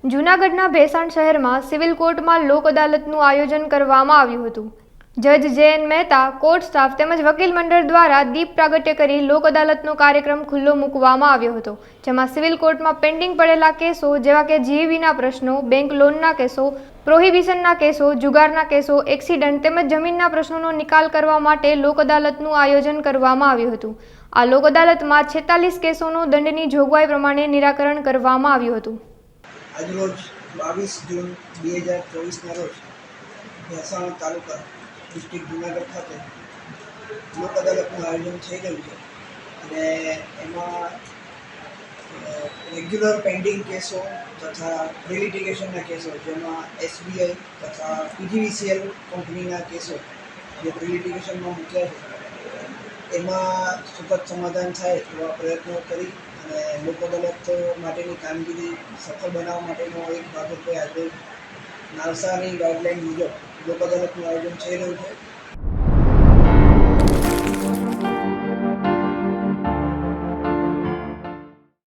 જૂનાગઢના ભેસાણ શહેરમાં સિવિલ કોર્ટમાં લોક અદાલતનું આયોજન કરવામાં આવ્યું હતું। જજ જે.એન. મહેતા, કોર્ટ સ્ટાફ તેમજ વકીલ મંડળ દ્વારા દીપ પ્રાગટ્ય કરી લોક અદાલતનો કાર્યક્રમ ખુલ્લો મૂકવામાં આવ્યો હતો, જેમાં સિવિલ કોર્ટમાં પેન્ડિંગ પડેલા કેસો જેવા કે જીઈબીના પ્રશ્નો, બેંક લોનના કેસો, પ્રોહિબિશનના કેસો, જુગારના કેસો, એક્સિડન્ટ તેમજ જમીનના પ્રશ્નોનો નિકાલ કરવા માટે લોક અદાલતનું આયોજન કરવામાં આવ્યું હતું। આ લોક અદાલતમાં 46 કેસોનું દંડની જોગવાઈ પ્રમાણે નિરાકરણ કરવામાં આવ્યું હતું। આજરોજ 22 જૂન 2024ના રોજ ભેસાણ તાલુકા ડિસ્ટ્રિક્ટ જૂનાગઢ ખાતે લોક અદાલતનું આયોજન થઈ રહ્યું છે અને એમાં રેગ્યુલર પેન્ડિંગ કેસો તથા પ્રી-લિટિગેશનના કેસો, જેમાં એસબીઆઈ તથા પીજીવીસીએલ કંપનીના કેસો જે પ્રી-લિટિગેશનમાં મૂક્યા છે એમાં સુખદ સમાધાન થાય એવા પ્રયત્નો કરી અને લોક અદાલત માટેની કામગીરી સફળ બનાવવા માટેનો એક ભાગરૂપે આજે નાલસાની ગાઈડલાઇન મુજબ લોક અદાલતનું આયોજન થઈ રહ્યું છે।